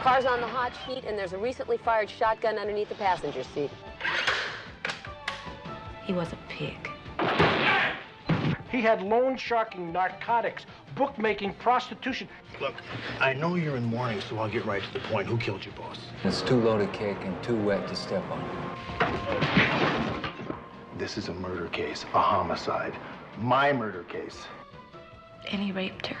Car's on the hot sheet, and there's a recently fired shotgun underneath the passenger seat. He was a pig. He had loan sharking, narcotics, bookmaking, prostitution. Look, I know you're in mourning, so I'll get right to the point. Who killed your boss? It's too loaded cake and too wet to step on. This is a murder case, a homicide. My murder case. And he raped her.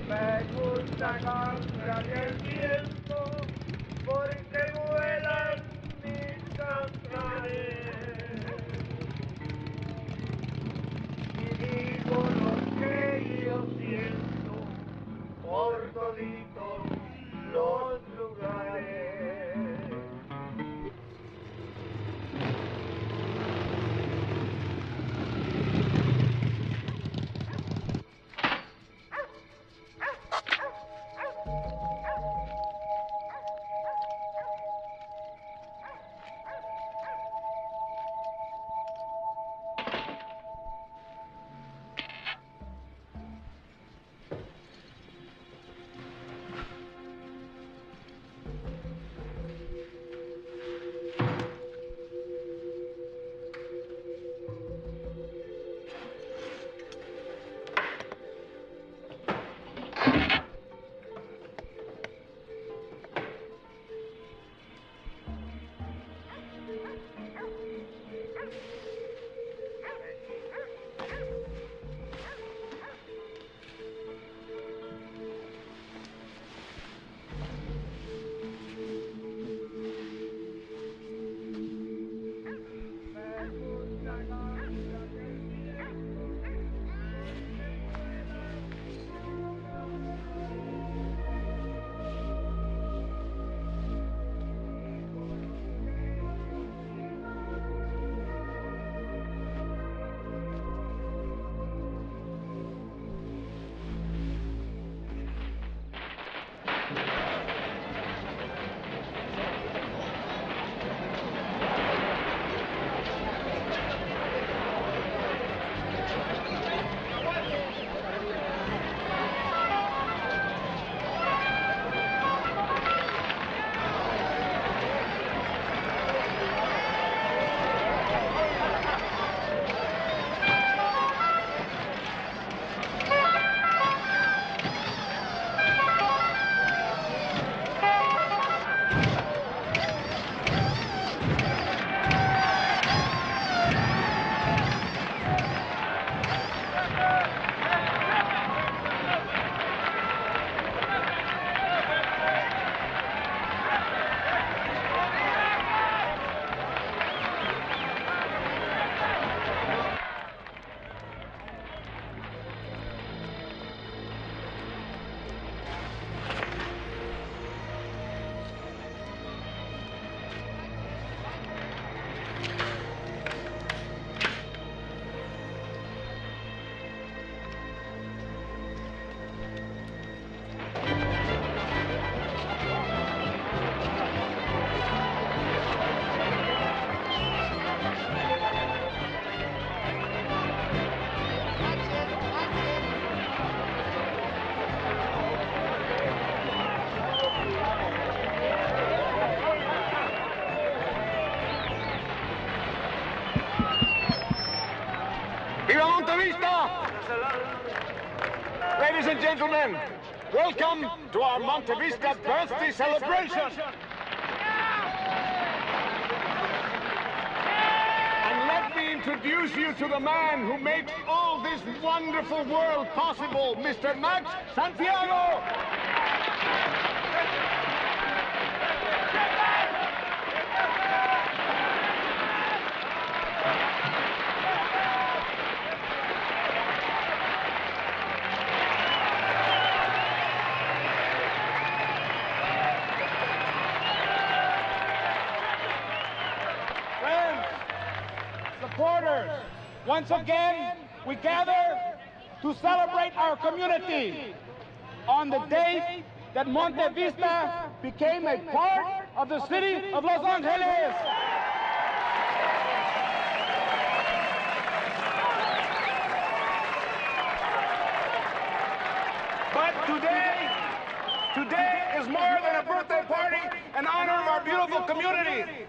Me gusta cambiar el viento porque vuelan mis cantares y digo lo que yo siento por toditos los lugares. Ladies and gentlemen, welcome to our Monte Vista birthday celebration. And let me introduce you to the man who makes all this wonderful world possible, Mr. Max Santiago. Supporters, once again, we gather to celebrate our community on the day that Monte Vista became a part of the city of Los Angeles. But today is more than a birthday party in honor of our beautiful community.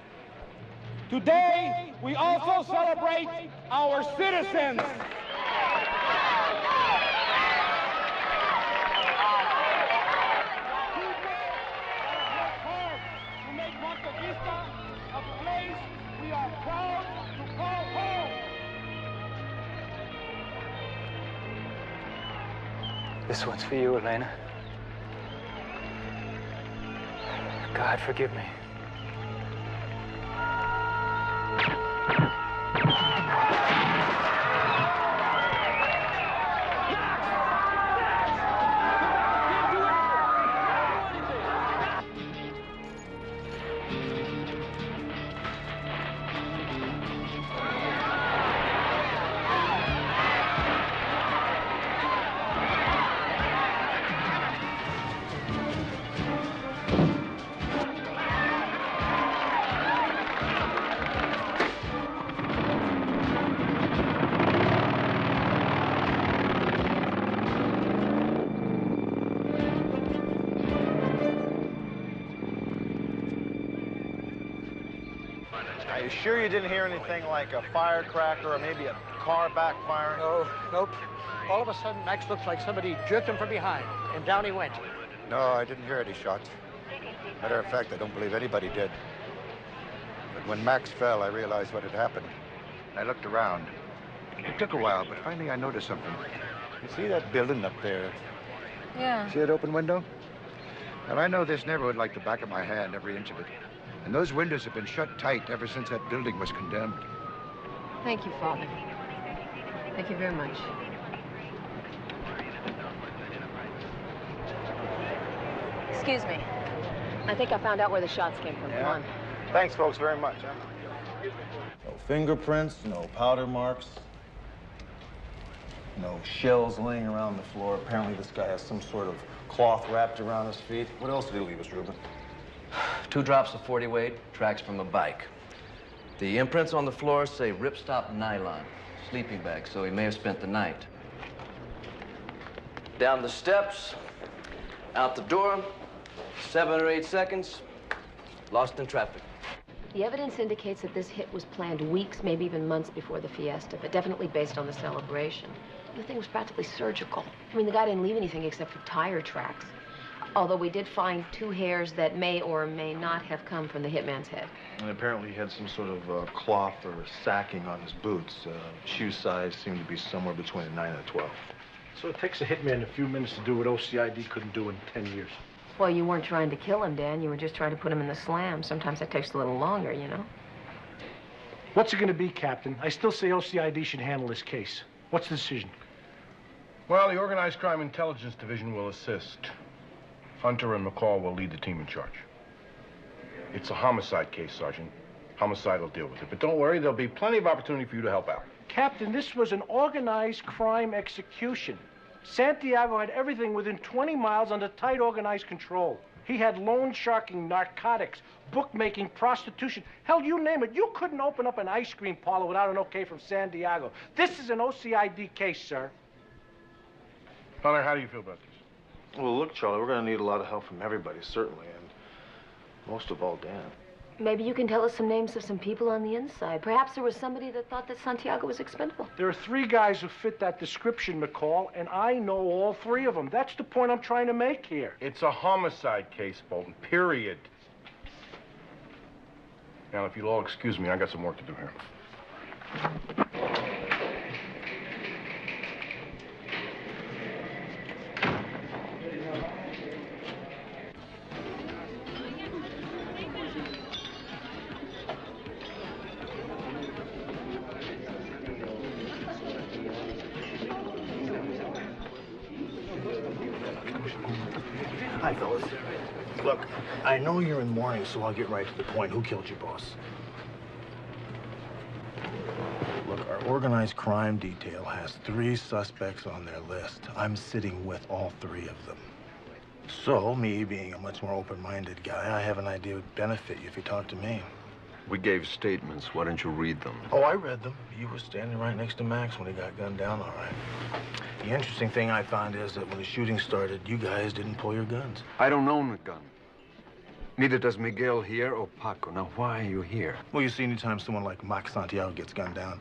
Today, we also celebrate our citizens. To make Monte Vista a place we are proud to call home. This one's for you, Elena. God, forgive me. Are you sure you didn't hear anything like a firecracker or maybe a car backfiring? No, nope. All of a sudden, Max looks like somebody jerked him from behind, and down he went. No, I didn't hear any shots. Matter of fact, I don't believe anybody did. But when Max fell, I realized what had happened. I looked around. It took a while, but finally I noticed something. You see that building up there? Yeah. See that open window? Well, I know this neighborhood like the back of my hand, every inch of it. And those windows have been shut tight ever since that building was condemned. Thank you, Father. Thank you very much. Excuse me. I think I found out where the shots came from. Come on. Thanks, folks, very much. Huh? No fingerprints, no powder marks, no shells laying around the floor. Apparently this guy has some sort of cloth wrapped around his feet. What else did he leave us, Ruben? 2 drops of 40 weight, tracks from a bike. The imprints on the floor say ripstop nylon, sleeping bag, so he may have spent the night. Down the steps, out the door, 7 or 8 seconds, lost in traffic. The evidence indicates that this hit was planned weeks, maybe even months before the fiesta, but definitely based on the celebration. The thing was practically surgical. I mean, the guy didn't leave anything except for tire tracks. Although we did find 2 hairs that may or may not have come from the hitman's head. And apparently he had some sort of cloth or sacking on his boots. Shoe size seemed to be somewhere between a 9 and a 12. So it takes a hitman a few minutes to do what OCID couldn't do in 10 years. Well, you weren't trying to kill him, Dan. You were just trying to put him in the slam. Sometimes that takes a little longer, you know? What's it going to be, Captain? I still say OCID should handle this case. What's the decision? Well, the Organized Crime Intelligence Division will assist. Hunter and McCall will lead the team in charge. It's a homicide case, Sergeant. Homicide will deal with it. But don't worry, there'll be plenty of opportunity for you to help out. Captain, this was an organized crime execution. Santiago had everything within 20 miles under tight organized control. He had loan sharking, narcotics, bookmaking, prostitution. Hell, you name it. You couldn't open up an ice cream parlor without an okay from Santiago. This is an OCID case, sir. Hunter, how do you feel about this? Well, look, Charlie, we're going to need a lot of help from everybody, certainly, and most of all, Dan. Maybe you can tell us some names of some people on the inside. Perhaps there was somebody that thought that Santiago was expendable. There are 3 guys who fit that description, McCall, and I know all 3 of them. That's the point I'm trying to make here. It's a homicide case, Bolton, period. Now, if you'll all excuse me, I got some work to do here. Hi, fellas. Look, I know you're in mourning, so I'll get right to the point. Who killed your boss? Look, our organized crime detail has 3 suspects on their list. I'm sitting with all 3 of them. So, me being a much more open-minded guy, I have an idea would benefit you if you talk to me. We gave statements. Why don't you read them? Oh, I read them. You were standing right next to Max when he got gunned down, all right. The interesting thing I found is that when the shooting started, you guys didn't pull your guns. I don't own a gun. Neither does Miguel here or Paco. Now, why are you here? Well, you see, anytime someone like Max Santiago gets gunned down,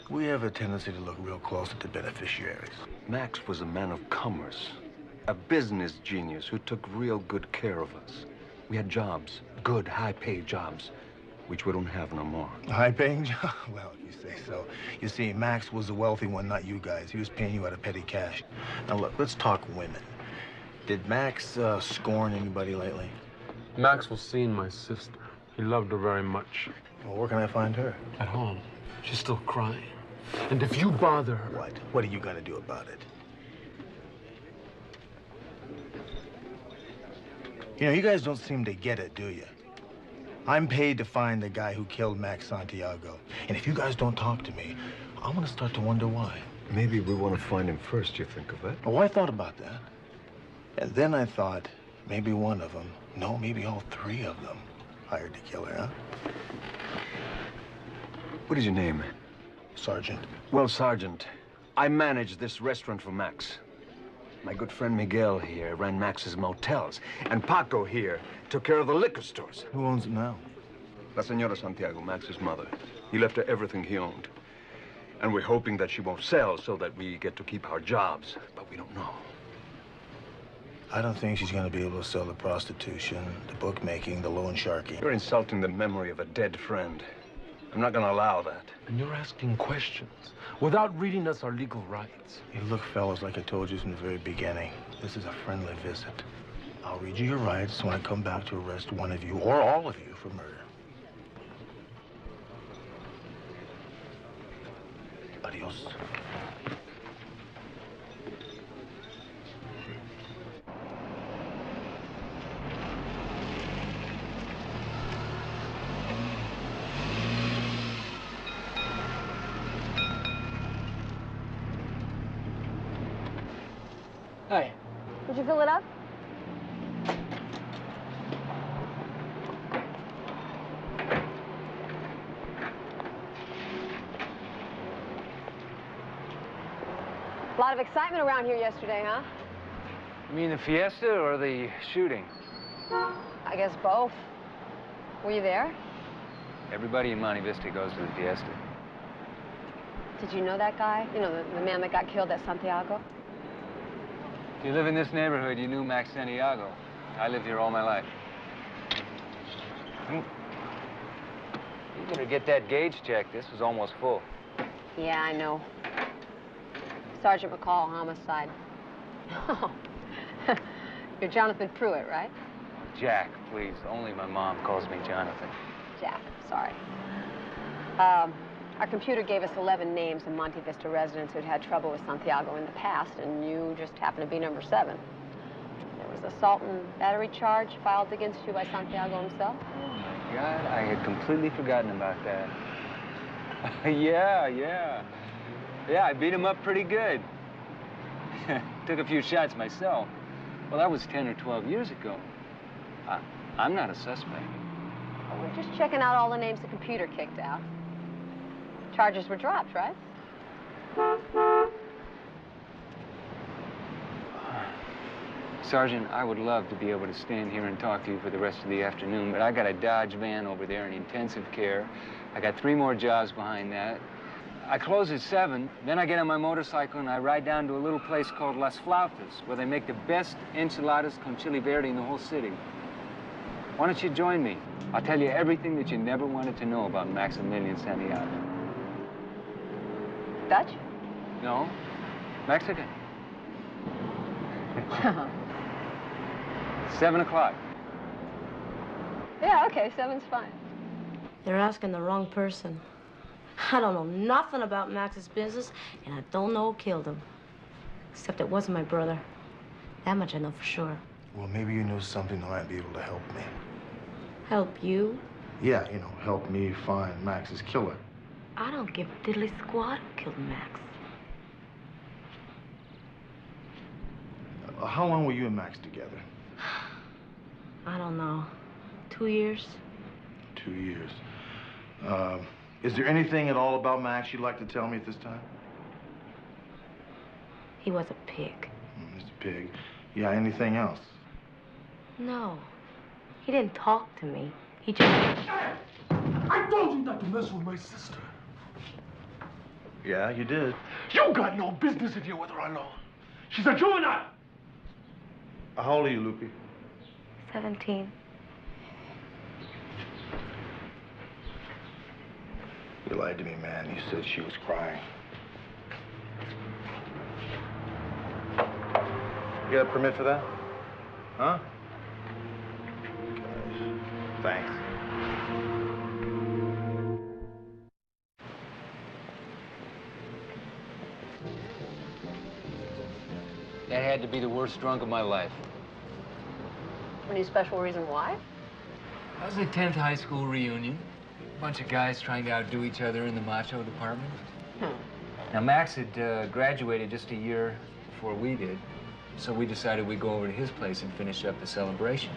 we have a tendency to look real close at the beneficiaries. Max was a man of commerce, a business genius who took real good care of us. We had jobs, good, high-paid jobs, which we don't have no more. High-paying job? Well, if you say so. You see, Max was the wealthy one, not you guys. He was paying you out of petty cash. Now, look, let's talk women. Did Max scorn anybody lately? Max was seeing my sister. He loved her very much. Well, where can I find her? At home. She's still crying. And if you bother her... What? What are you going to do about it? You know, you guys don't seem to get it, do you? I'm paid to find the guy who killed Max Santiago. And if you guys don't talk to me, I'm going to start to wonder why. Maybe we want to find him first, you think of that? Oh, I thought about that. And then I thought, maybe one of them, no, maybe all 3 of them, hired the killer, huh? What is your name? Sergeant. Well, Sergeant, I manage this restaurant for Max. My good friend Miguel here ran Max's motels, and Paco here took care of the liquor stores. Who owns it now? La Señora Santiago, Max's mother. He left her everything he owned. And we're hoping that she won't sell so that we get to keep our jobs, but we don't know. I don't think she's going to be able to sell the prostitution, the bookmaking, the loan sharking. You're insulting the memory of a dead friend. I'm not going to allow that. And you're asking questions without reading us our legal rights. You look, fellas, like I told you from the very beginning. This is a friendly visit. I'll read you your rights when I come back to arrest one of you, or all of you, for murder. Adios. Hey. Did you fill it up? A lot of excitement around here yesterday, huh? You mean the fiesta or the shooting? I guess both. Were you there? Everybody in Monte Vista goes to the fiesta. Did you know that guy? You know, the man that got killed at Santiago? If you live in this neighborhood, you knew Max Santiago. I lived here all my life. You better get that gauge checked. This is almost full. Yeah, I know. Sergeant McCall, homicide. Oh. You're Jonathan Pruitt, right? Jack, please. Only my mom calls me Jonathan. Jack, sorry. Our computer gave us 11 names of Monte Vista residents who'd had trouble with Santiago in the past, and you just happened to be number 7. There was assault and battery charge filed against you by Santiago himself. Oh, my God, I had completely forgotten about that. Yeah, I beat him up pretty good. Took a few shots myself. Well, that was 10 or 12 years ago. I'm not a suspect. Well, we're just checking out all the names the computer kicked out. Charges were dropped, right? Sergeant, I would love to be able to stand here and talk to you for the rest of the afternoon, but I got a Dodge van over there in intensive care. I got 3 more jobs behind that. I close at 7, then I get on my motorcycle and I ride down to a little place called Las Flautas, where they make the best enchiladas con chili verde in the whole city. Why don't you join me? I'll tell you everything that you never wanted to know about Maximilian Santiago. Dutch? No, Mexican. 7 o'clock. Yeah, okay, 7's fine. They're asking the wrong person. I don't know nothing about Max's business, and I don't know who killed him. Except it wasn't my brother. That much I know for sure. Well, maybe you know something that might be able to help me. Help you? Yeah, you know, help me find Max's killer. I don't give a diddly squat who killed Max. How long were you and Max together? I don't know. 2 years? 2 years. Is there anything at all about Max you'd like to tell me at this time? He was a pig. He's a pig. Yeah, anything else? No. He didn't talk to me. He just... I told you not to mess with my sister. Yeah, you did. You got no business in here with her alone. She's a juvenile. How old are you, Lupe? 17. You lied to me, man. You said she was crying. You got a permit for that? Huh? Thanks. That had to be the worst drunk of my life. Any special reason why? That was the 10th high school reunion. A bunch of guys trying to outdo each other in the macho department. Now, Max had graduated just a year before we did, so we decided we'd go over to his place and finish up the celebration.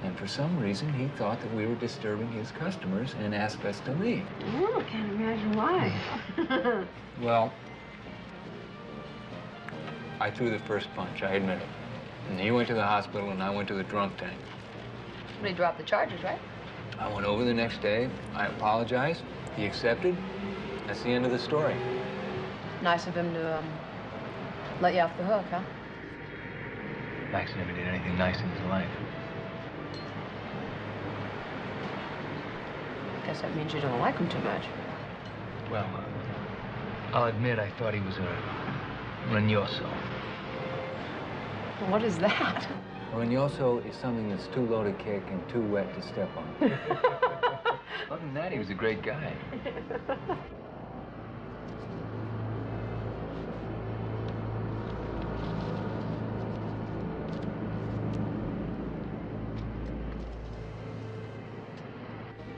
And for some reason, he thought that we were disturbing his customers and asked us to leave. Oh, can't imagine why. Well, I threw the first punch, I admit it. And he went to the hospital and I went to the drunk tank. But he dropped the charges, right? I went over the next day, I apologized, he accepted. That's the end of the story. Nice of him to let you off the hook, huh? Max never did anything nice in his life. Guess that means you don't like him too much. Well, I'll admit I thought he was a Reynoso. What is that? Reynoso is something that's too low to kick and too wet to step on. Other than that, he was a great guy.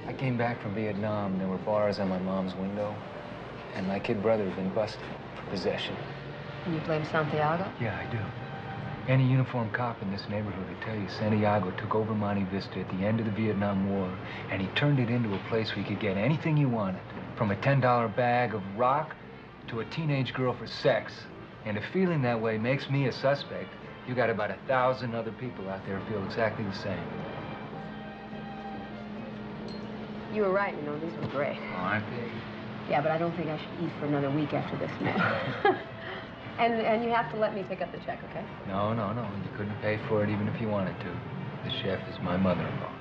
I came back from Vietnam. There were bars on my mom's window, and my kid brother had been busted for possession. And you blame Santiago? Yeah, I do. Any uniformed cop in this neighborhood would tell you Santiago took over Monte Vista at the end of the Vietnam War, and he turned it into a place where you could get anything you wanted, from a $10 bag of rock to a teenage girl for sex. And if feeling that way makes me a suspect, you got about 1,000 other people out there who feel exactly the same. You were right, you know, these were great. Oh, aren't they? Yeah, but I don't think I should eat for another week after this meal. And you have to let me pick up the check, okay? No, no, no. You couldn't pay for it even if you wanted to. The chef is my mother-in-law.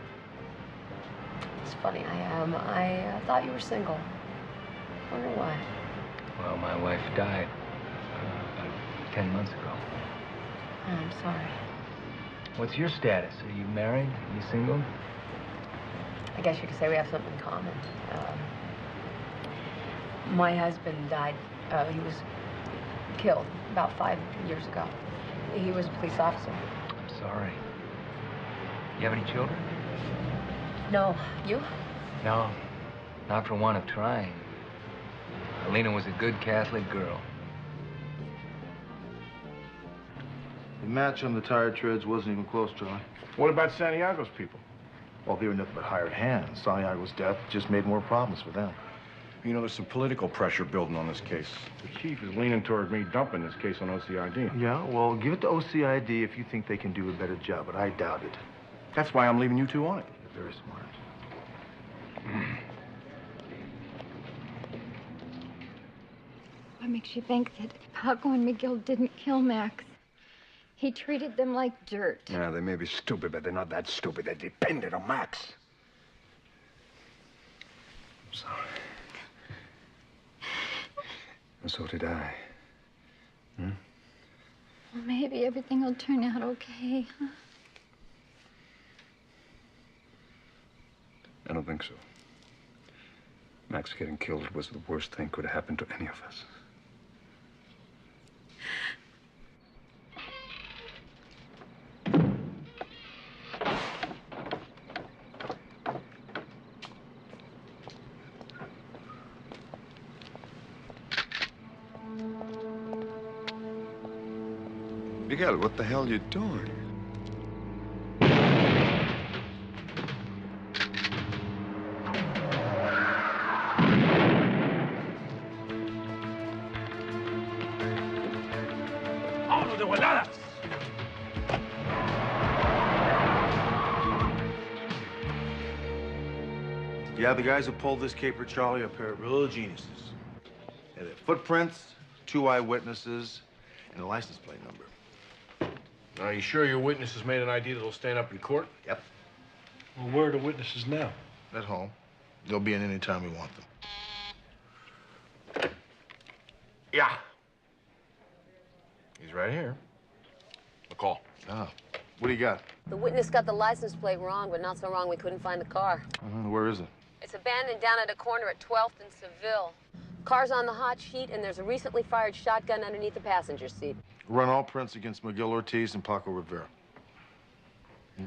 It's funny, I thought you were single. Wonder why. Well, my wife died about 10 months ago. Oh, I'm sorry. What's your status? Are you married? Are you single? I guess you could say we have something in common. My husband died. He was killed about 5 years ago. He was a police officer. I'm sorry. You have any children? No. You? No. Not for want of trying. Alina was a good Catholic girl. The match on the tire treads wasn't even close, Charlie. What about Santiago's people? Well, they were nothing but hired hands. Santiago's death just made more problems for them. You know, there's some political pressure building on this case. The chief is leaning toward me dumping this case on OCID. Yeah, well, give it to OCID if you think they can do a better job, but I doubt it. That's why I'm leaving you two on it. You're very smart. What makes you think that Paco and Miguel didn't kill Max? He treated them like dirt. Yeah, they may be stupid, but they're not that stupid. They depended on Max. I'm sorry. And so did I. Hmm? Well, maybe everything will turn out okay, huh? I don't think so. Max getting killed was the worst thing could have happened to any of us. Miguel, what the hell are you doing? ¡Vámonos de voladas! Yeah, the guys who pulled this caper Charlie are a pair of real geniuses. They had footprints, 2 eyewitnesses, and a license plate number. Are you sure your witnesses made an ID that'll stand up in court? Yep. Well, where are the witnesses now? At home. They'll be in any time we want them. Yeah. He's right here. McCall. Ah. What do you got? The witness got the license plate wrong, but not so wrong we couldn't find the car. Where is it? It's abandoned down at a corner at 12th and Seville. Car's on the hot sheet, and there's a recently fired shotgun underneath the passenger seat. Run all prints against Miguel Ortiz and Paco Rivera.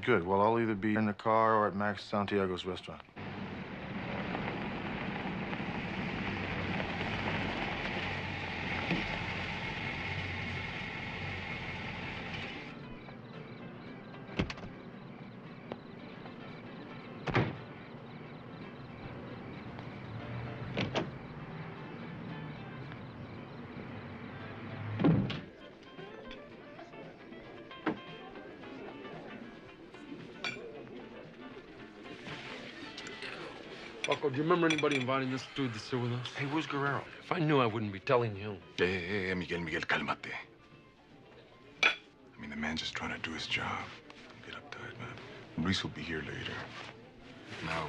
Good. Well, I'll either be in the car or at Max Santiago's restaurant. Paco, do you remember anybody inviting this dude to sit with us? Hey, where's Guerrero? If I knew, I wouldn't be telling you. Hey, Miguel, cálmate. I mean, the man's just trying to do his job. Don't get uptight, man. Reese will be here later. Now,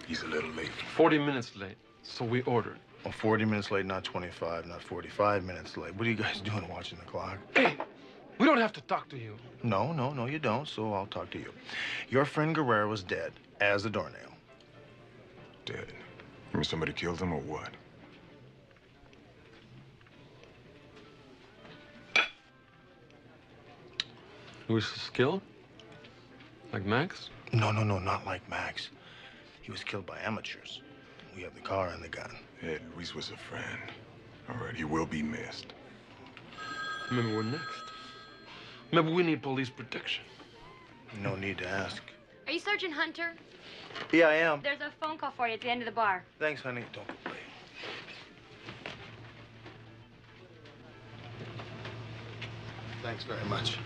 he's a little late. 40 minutes late, so we ordered. Well, 40 minutes late, not 25, not 45 minutes late. What are you guys doing watching the clock? Hey, we don't have to talk to you. No, you don't, so I'll talk to you. Your friend Guerrero was dead as a doornail. Dead? You mean somebody killed him or what? Luis was killed? Like Max? No, not like Max. He was killed by amateurs. We have the car and the gun. Hey, Luis was a friend. All right, he will be missed. Maybe we're next. Maybe we need police protection. No need to ask. Are you Sergeant Hunter? Yeah, I am. There's a phone call for you at the end of the bar. Thanks, honey. Don't complain. Thanks very much.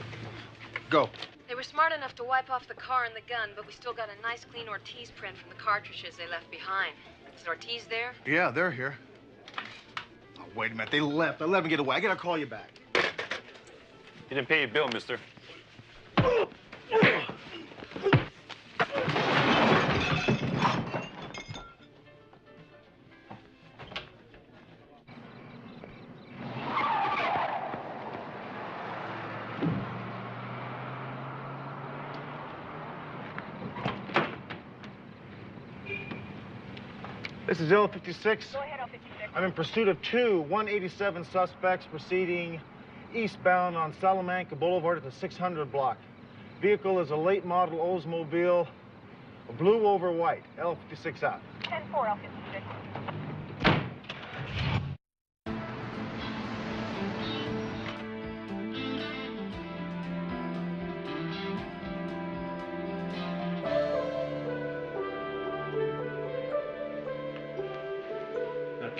Go. They were smart enough to wipe off the car and the gun, but we still got a nice clean Ortiz print from the cartridges they left behind. Is Ortiz there? Yeah, they're here. Oh, wait a minute. They left. I let them get away. I gotta call you back. You didn't pay your bill, mister. This is 056. Go ahead, 056. I'm in pursuit of 187 suspects proceeding eastbound on Salamanca Boulevard at the 600 block. Vehicle is a late model Oldsmobile, blue over white. L56 out. 10-4, L56.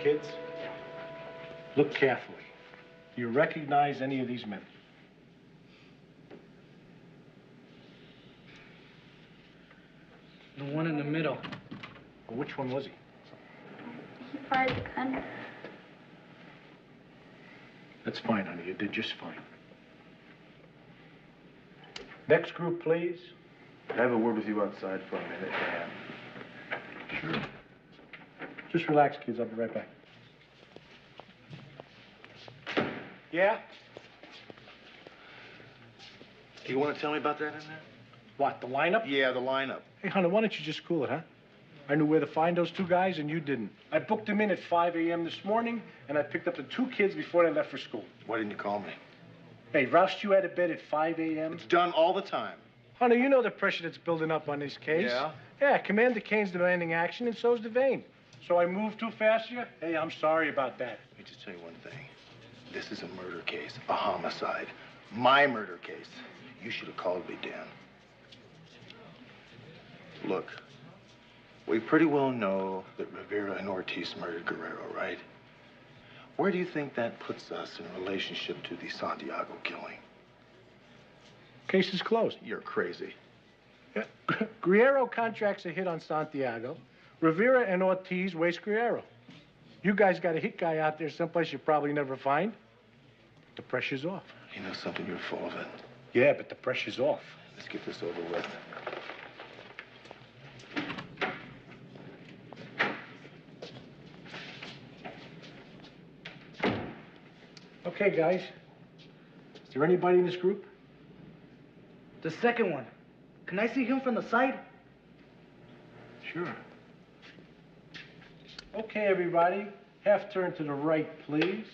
kids, look carefully. Do you recognize any of these men? The one in the middle. Well, which one was he? He fired the gun. That's fine, honey. You did just fine. Next group, please. Can I have a word with you outside for a minute, Dan? Sure. Just relax, kids. I'll be right back. Yeah? Do you want to tell me about that in there? What, the lineup? Yeah, the lineup. Hey, honey, why don't you just cool it, huh? I knew where to find those two guys, and you didn't. I booked them in at 5 a.m. this morning, and I picked up the two kids before they left for school. Why didn't you call me? Hey, roused you out of bed at 5 a.m.? It's done all the time. Honey, you know the pressure that's building up on this case. Yeah? Yeah, Commander Kane's demanding action, and so's Devane. So I moved too fast here? Hey, I'm sorry about that. Let me just tell you one thing. This is a murder case, a homicide. My murder case. You should have called me, Dan. Look, we pretty well know that Rivera and Ortiz murdered Guerrero, right? Where do you think that puts us in relationship to the Santiago killing? Case is closed. You're crazy. Yeah. Guerrero contracts a hit on Santiago. Rivera and Ortiz waste Guerrero. You guys got a hit guy out there someplace you probably never find. The pressure's off. You know something? You're full of it. Yeah, but the pressure's off. Let's get this over with. Okay, guys. Is there anybody in this group? The second one. Can I see him from the side? Sure. Okay, everybody. Half turn to the right, please.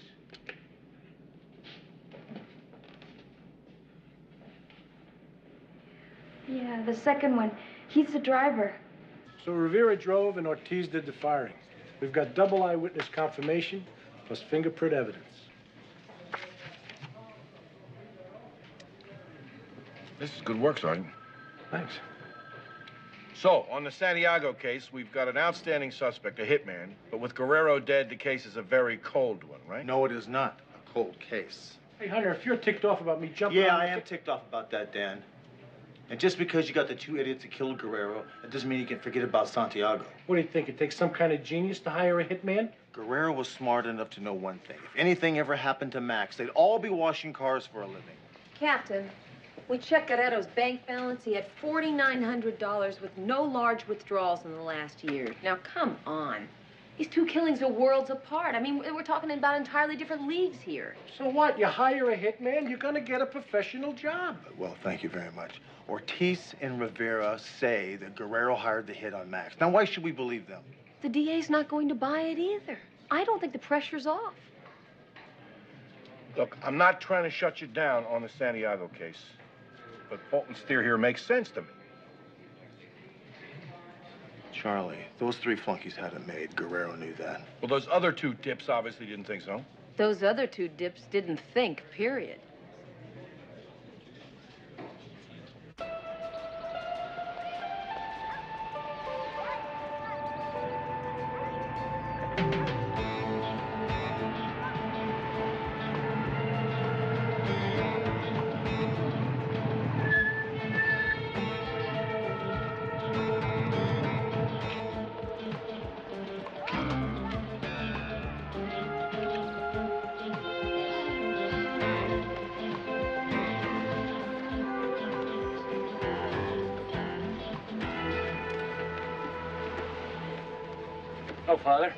Yeah, the second one. He's the driver. So Rivera drove and Ortiz did the firing. We've got double eyewitness confirmation plus fingerprint evidence. This is good work, Sergeant. Thanks. So, on the Santiago case, we've got an outstanding suspect, a hitman, but with Guerrero dead, the case is a very cold one, right? No, it is not a cold case. Hey, Hunter, if you're ticked off about me jumping Yeah, on I am ticked off about that, Dan. And just because you got the two idiots that killed Guerrero, that doesn't mean you can forget about Santiago. What do you think? It takes some kind of genius to hire a hitman? Guerrero was smart enough to know one thing. If anything ever happened to Max, they'd all be washing cars for a living. Captain, we checked Guerrero's bank balance. He had $4,900 with no large withdrawals in the last year. Now, come on. These two killings are worlds apart. I mean, we're talking about entirely different leagues here. So what? You hire a hitman, you're gonna get a professional job. Well, thank you very much. Ortiz and Rivera say that Guerrero hired the hit on Max. Now, why should we believe them? The DA's not going to buy it either. I don't think the pressure's off. Look, I'm not trying to shut you down on the Santiago case, but Bolton's theory here makes sense to me. Charlie, those three flunkies had it made. Guerrero knew that. Well, those other two dips obviously didn't think so. Those other two dips didn't think, period. Oh, Father.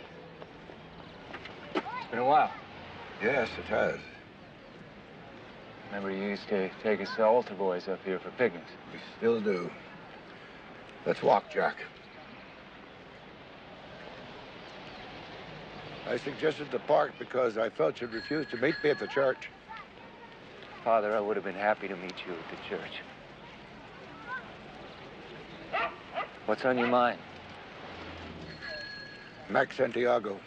It's been a while. Yes, it has. Remember you used to take us altar boys up here for picnics. We still do. Let's walk, Jack. I suggested the park because I felt you'd refuse to meet me at the church. Father, I would have been happy to meet you at the church. What's on your mind? Max Santiago.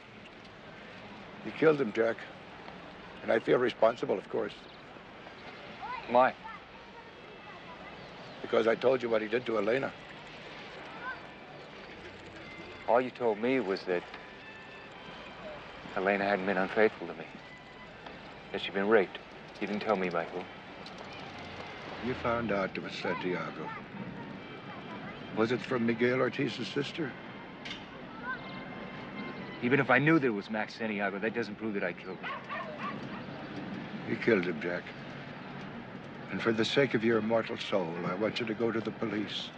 You killed him, Jack. And I feel responsible, of course. Why? Because I told you what he did to Elena. All you told me was that Elena hadn't been unfaithful to me. That she'd been raped. You didn't tell me by who. You found out it was Santiago. Was it from Miguel Ortiz's sister? Even if I knew there was Max Santiago, that doesn't prove that I killed him. You killed him, Jack. And for the sake of your immortal soul, I want you to go to the police.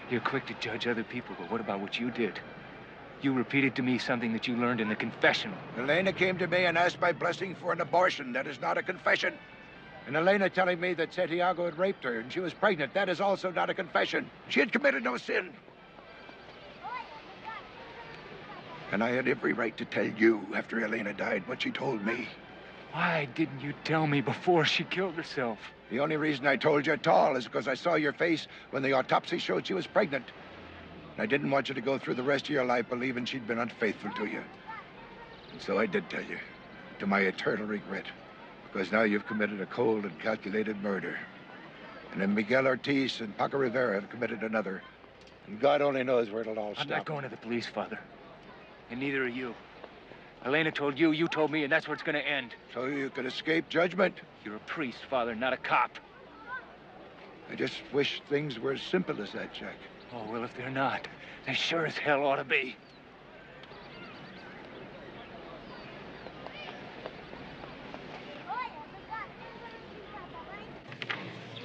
You're quick to judge other people, but what about what you did? You repeated to me something that you learned in the confessional. Elena came to me and asked my blessing for an abortion. That is not a confession. And Elena telling me that Santiago had raped her and she was pregnant, that is also not a confession. She had committed no sin. And I had every right to tell you after Elena died what she told me. Why didn't you tell me before she killed herself? The only reason I told you at all is because I saw your face when the autopsy showed she was pregnant. And I didn't want you to go through the rest of your life believing she'd been unfaithful to you. And so I did tell you, to my eternal regret. Because now you've committed a cold and calculated murder. And then Miguel Ortiz and Paco Rivera have committed another. And God only knows where it'll all stop. I'm not going to the police, Father. And neither are you. Elena told you, you told me, and that's where it's going to end. So you could escape judgment? You're a priest, Father, not a cop. I just wish things were as simple as that, Jack. Oh, well, if they're not, they sure as hell ought to be.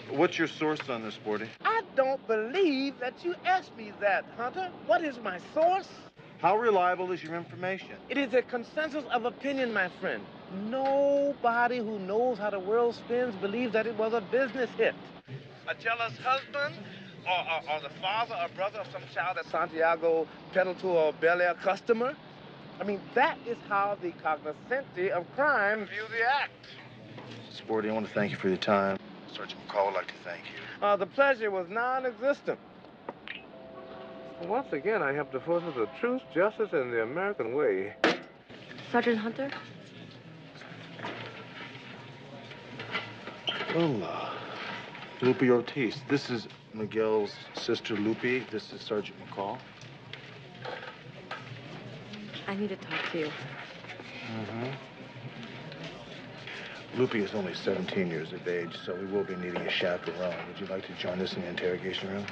What's your source on this, Sporty? I don't believe that you asked me that, Hunter. What is my source? How reliable is your information? It is a consensus of opinion, my friend. Nobody who knows how the world spins believes that it was a business hit. A jealous husband or the father or brother of some child that Santiago peddled to a Bel Air customer? I mean, that is how the cognoscenti of crime view the act. Sporty, I want to thank you for your time. Sergeant McCall would like to thank you. The pleasure was non-existent. Once again, I have the forces of truth, justice, and the American way. Sergeant Hunter? Well, Lupe Ortiz. This is Miguel's sister, Lupe. This is Sergeant McCall. I need to talk to you. Mm-hmm. Lupe is only 17 years of age, so we will be needing a chaperone. Would you like to join us in the interrogation room?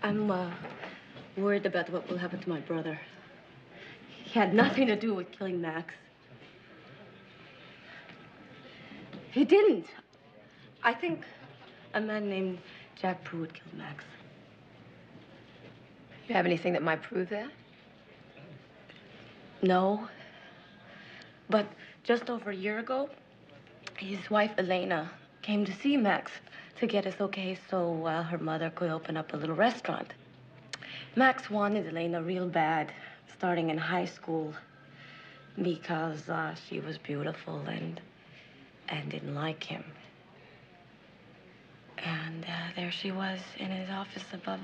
I'm worried about what will happen to my brother. He had nothing to do with killing Max. He didn't. I think a man named Jack Pruitt killed Max. You have anything that might prove that? No. But just over a year ago, his wife, Elena, came to see Max to get us okay so her mother could open up a little restaurant. Max wanted Elena real bad, starting in high school, because she was beautiful and didn't like him. And there she was in his office above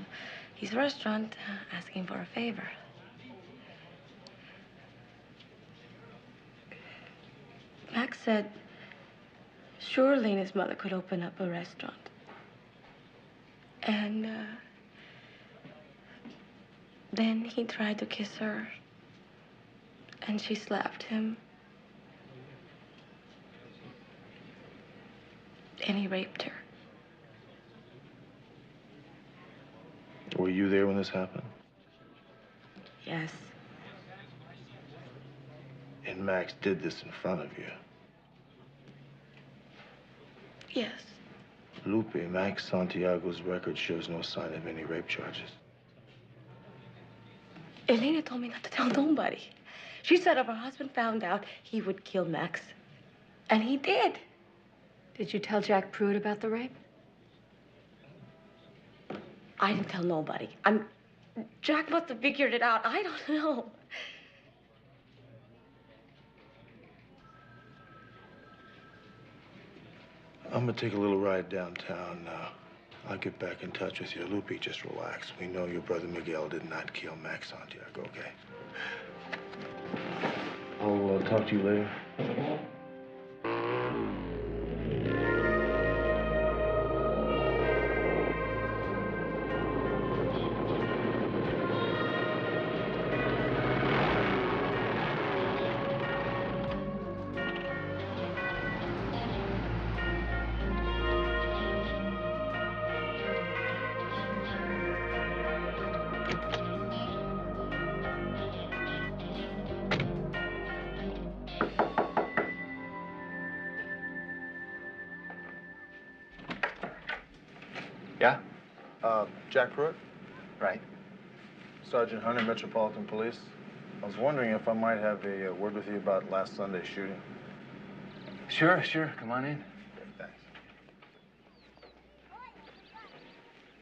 his restaurant, asking for a favor. Max said, sure, Elena's mother could open up a restaurant. And then he tried to kiss her, and she slapped him. And he raped her. Were you there when this happened? Yes. And Max did this in front of you? Yes. Lupe, Max Santiago's record shows no sign of any rape charges. Elena told me not to tell nobody. She said if her husband found out, he would kill Max. And he did. Did you tell Jack Pruitt about the rape? I didn't tell nobody. Jack must have figured it out. I don't know. I'm gonna take a little ride downtown now. I'll get back in touch with you. Lupe, just relax. We know your brother Miguel did not kill Max Santiago, okay? I'll talk talk to you later. Yeah? Jack Pruitt? Right. Sergeant Hunter, Metropolitan Police. I was wondering if I might have a word with you about last Sunday's shooting. Sure. Come on in. Okay,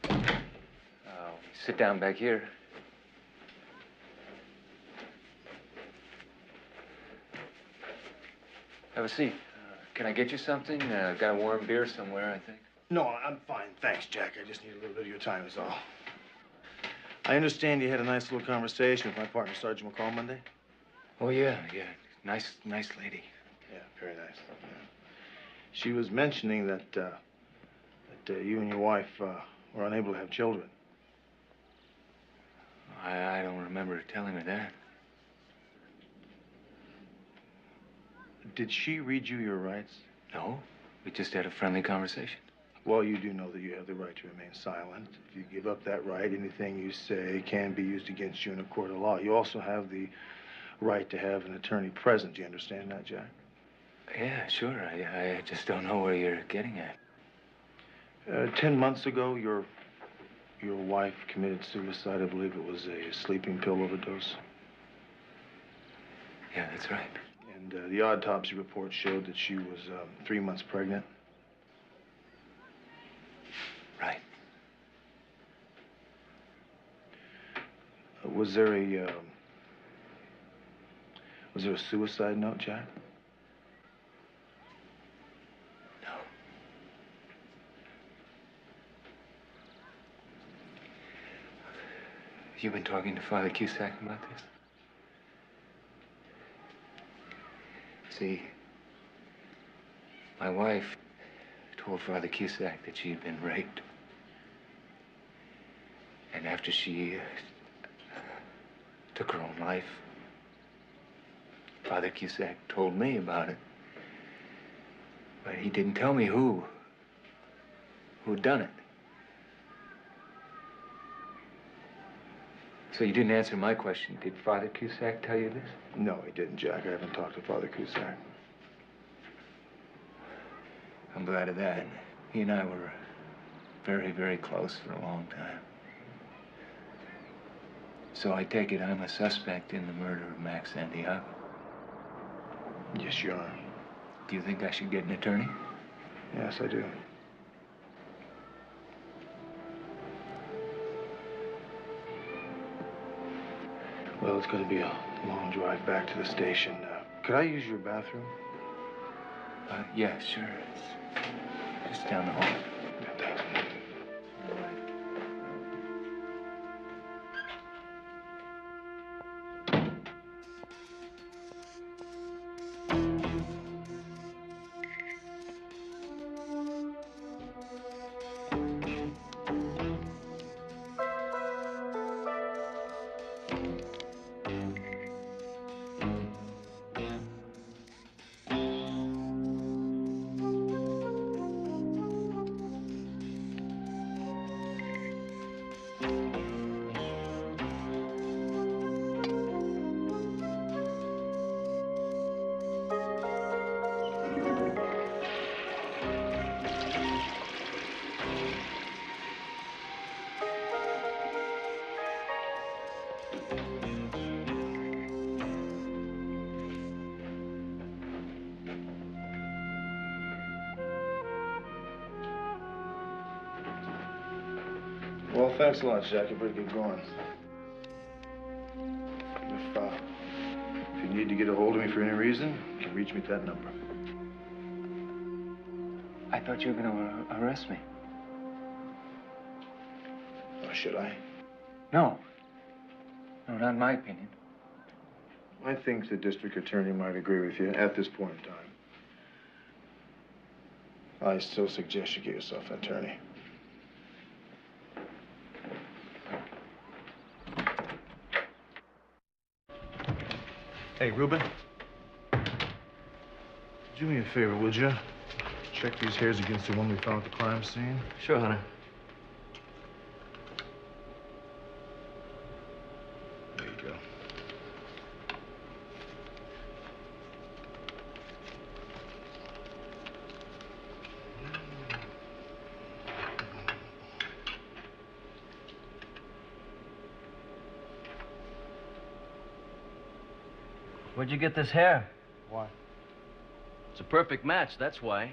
thanks. Sit down back here. Have a seat. Can I get you something? Got a warm beer somewhere, I think. No, I'm fine. Thanks, Jack. I just need a little bit of your time is all. I understand you had a nice little conversation with my partner, Sergeant McCall, Monday? Oh, yeah. Nice lady. Yeah, very nice. Yeah. She was mentioning that, you and your wife were unable to have children. I don't remember telling her that. Did she read you your rights? No. We just had a friendly conversation. Well, you do know that you have the right to remain silent. If you give up that right, anything you say can be used against you in a court of law. You also have the right to have an attorney present. Do you understand that, Jack? Yeah, sure. I just don't know where you're getting at. 10 months ago, your wife committed suicide. I believe it was a sleeping pill overdose. Yeah, that's right. And the autopsy report showed that she was 3 months pregnant. Right. Was there a suicide note, Jack? No. You've been talking to Father Cusack about this? See, my wife told Father Cusack that she had been raped. And after she took her own life, Father Cusack told me about it. But he didn't tell me who'd done it. So you didn't answer my question. Did Father Cusack tell you this? No, he didn't, Jack. I haven't talked to Father Cusack. I'm glad of that. He and I were very, very close for a long time. So I take it I'm a suspect in the murder of Max Santiago. Yes, you are. Do you think I should get an attorney? Yes, I do. Well, it's going to be a long drive back to the station. Could I use your bathroom? Yeah, sure. It's just down the hall. Thanks. Well, thanks a lot, Jack. You better get going. If you need to get a hold of me for any reason, you can reach me at that number. I thought you were going to arrest me. Or should I? No. No, not in my opinion. I think the district attorney might agree with you at this point in time. I still suggest you get yourself an attorney. Hey, Ruben. Do me a favor, would you? Check these hairs against the one we found at the crime scene. Sure, Hunter. There you go. Where'd you get this hair? Why? It's a perfect match, that's why.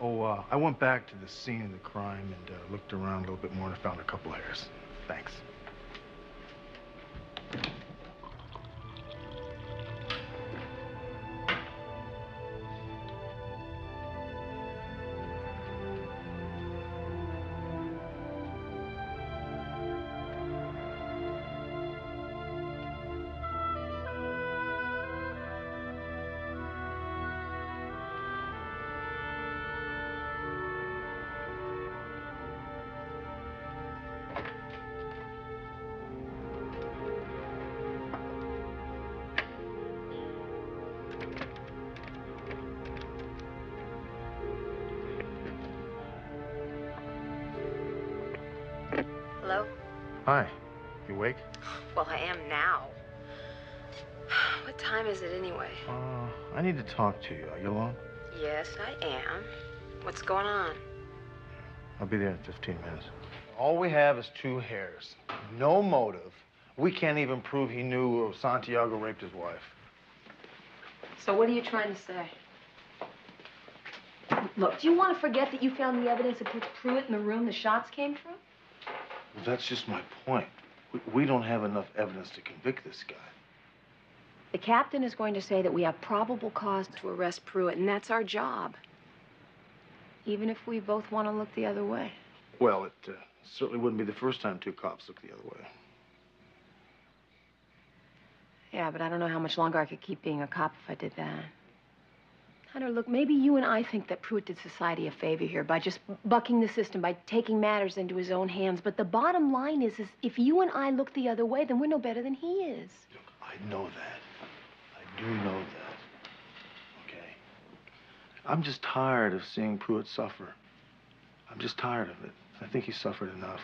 Oh, I went back to the scene of the crime and looked around a little bit more and I found a couple hairs. Thanks. Hello? Hi. You awake? Well, I am now. What time is it anyway? I need to talk to you. Are you alone? Yes, I am. What's going on? I'll be there in 15 minutes. All we have is 2 hairs. No motive. We can't even prove he knew Santiago raped his wife. So what are you trying to say? Look, do you want to forget that you found the evidence that puts Pruitt in the room the shots came from? Well, that's just my point. We don't have enough evidence to convict this guy. The captain is going to say that we have probable cause to arrest Pruitt, and that's our job. Even if we both want to look the other way. Well, it certainly wouldn't be the first time 2 cops looked the other way. Yeah, but I don't know how much longer I could keep being a cop if I did that. Hunter, look, maybe you and I think that Pruitt did society a favor here by just bucking the system, by taking matters into his own hands. But the bottom line is if you and I look the other way, then we're no better than he is. Look, I know that. I do know that. Okay? I'm just tired of seeing Pruitt suffer. I'm just tired of it. I think he suffered enough.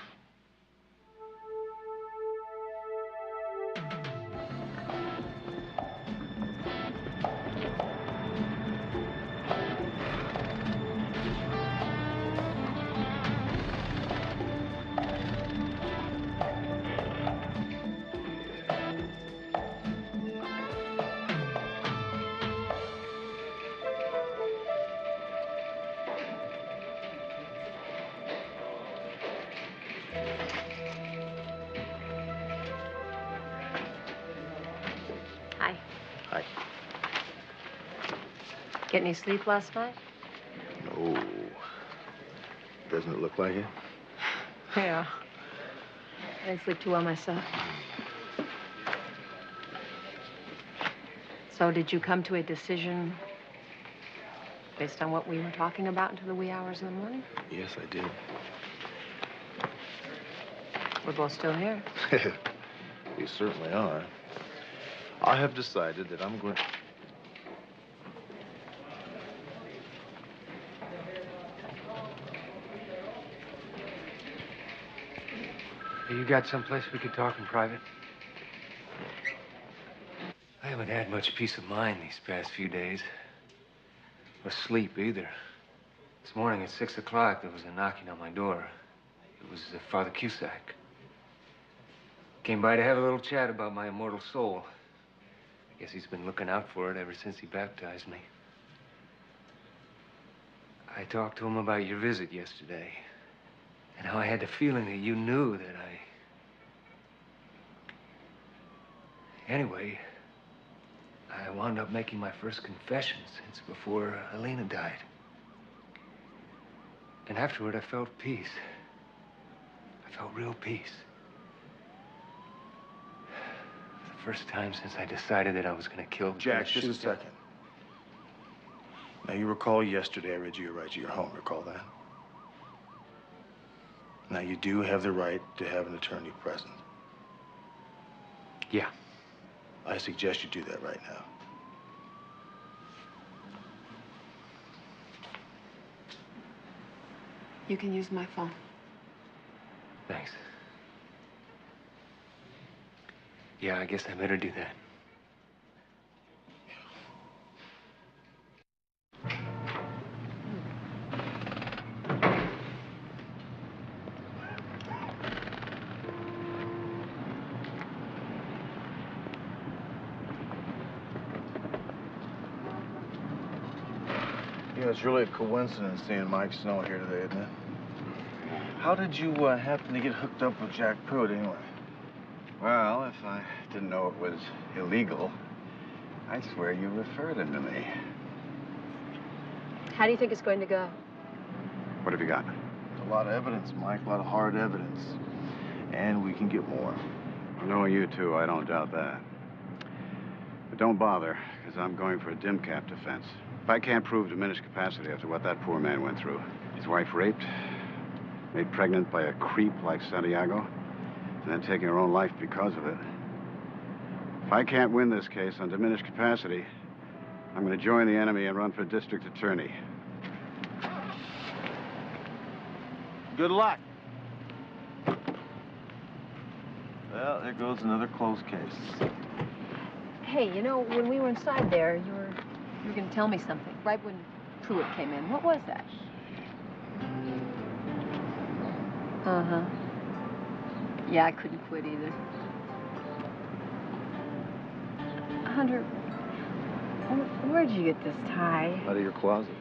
Hi. Hi. Get any sleep last night? No. Doesn't it look like it? Yeah. I didn't sleep too well myself. So did you come to a decision based on what we were talking about until the wee hours of the morning? Yes, I did. We're both still here. You certainly are. I have decided that I'm going... You got someplace we could talk in private? I haven't had much peace of mind these past few days. Or sleep, either. This morning at 6 o'clock, there was a knocking on my door. It was Father Cusack. Came by to have a little chat about my immortal soul. I guess he's been looking out for it ever since he baptized me. I talked to him about your visit yesterday. And how I had the feeling that you knew that Anyway, I wound up making my first confession since before Elena died. And afterward, I felt peace. I felt real peace. First time since I decided that I was going to kill Jack, just a second. Now, you recall yesterday I read you your right to your home. Recall that? Now, you do have the right to have an attorney present. Yeah. I suggest you do that right now. You can use my phone. Thanks. Yeah, I guess I better do that. You know, it's really a coincidence seeing Mike Snow here today, isn't it? How did you happen to get hooked up with Jack Pruitt anyway? Well, if I didn't know it was illegal, I swear you referred him to me. How do you think it's going to go? What have you got? A lot of evidence, Mike, a lot of hard evidence. And we can get more. Knowing you two, I don't doubt that. But don't bother, because I'm going for a dim cap defense. If I can't prove diminished capacity after what that poor man went through, his wife raped, made pregnant by a creep like Santiago, and then taking her own life because of it. If I can't win this case on diminished capacity, I'm going to join the enemy and run for district attorney. Good luck. Well, there goes another closed case. Hey, you know, when we were inside there, you were going to tell me something. Right when Pruitt came in. What was that? Uh-huh. Yeah, I couldn't quit either. Hunter, where'd you get this tie? Out of your closet.